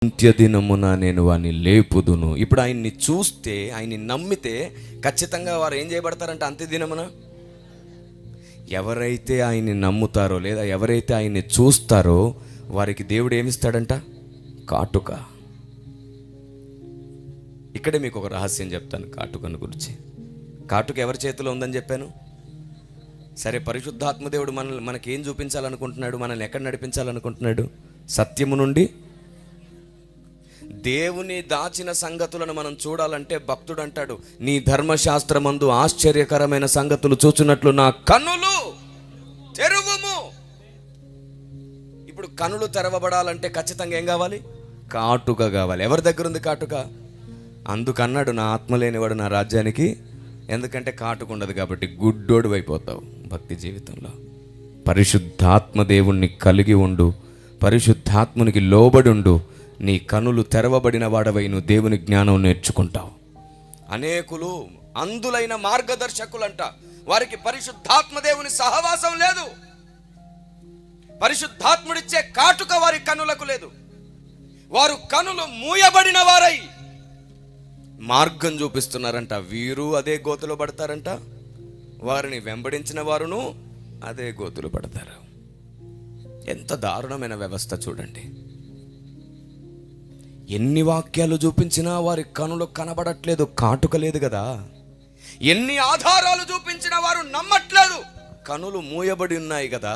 అంత్యదినమున నేను వారిని లేపుదును. ఇప్పుడు ఆయన్ని చూస్తే, ఆయన్ని నమ్మితే ఖచ్చితంగా వారు ఏం చేయబడతారంట అంత్యదినమున? ఎవరైతే ఆయన్ని నమ్ముతారో లేదా ఎవరైతే ఆయన్ని చూస్తారో వారికి దేవుడు ఏమిస్తాడంట? కాటుక. ఇక్కడే మీకు ఒక రహస్యం చెప్తాను కాటుకను గురించి. కాటుక ఎవరి చేతిలో ఉందని చెప్పాను? సరే, పరిశుద్ధాత్మ దేవుడు మనకి ఏం చూపించాలనుకుంటున్నాడు? మనల్ని ఎక్కడ నడిపించాలనుకుంటున్నాడు? సత్యము నుండి. దేవుని దాచిన సంగతులను మనం చూడాలంటే భక్తుడు అంటాడు, నీ ధర్మశాస్త్రమందు ఆశ్చర్యకరమైన సంగతులు చూచున్నట్లు నా కన్నులు తెరువుము. ఇప్పుడు కన్నులు తెరవబడాలంటే ఖచ్చితంగా ఏం కావాలి? కాటుక కావాలి. ఎవరి దగ్గర ఉంది కాటుక? అందుకన్నాడు, నా ఆత్మ లేనివాడు నా రాజ్యానికి, ఎందుకంటే కాటుక ఉండదు కాబట్టి గుడ్డోడు అయిపోతావు భక్తి జీవితంలో. పరిశుద్ధాత్మ దేవుణ్ణి కలిగి ఉండు, పరిశుద్ధాత్మునికి లోబడి ఉండు. నీ కనులు తెరవబడిన వాడవై నువ్వు దేవుని జ్ఞానం నేర్చుకుంటావు. అనేకులు అందులైన మార్గదర్శకులంట, వారికి పరిశుద్ధాత్మ దేవుని సహవాసం లేదు. పరిశుద్ధాత్ముడిచ్చే కాటుక వారి కనులకు లేదు. వారు కనులు మూయబడిన వారై మార్గం చూపిస్తున్నారంట. వీరు అదే గోతులో పడతారంట, వారిని వెంబడించిన వారును అదే గోతులు పడతారు. ఎంత దారుణమైన వ్యవస్థ చూడండి. ఎన్ని వాక్యాలు చూపించినా వారి కనులు కనబడట్లేదు, కాటుక లేదు కదా. ఎన్ని ఆధారాలు చూపించినా వారు నమ్మట్లేదు, కనులు మూయబడి ఉన్నాయి కదా.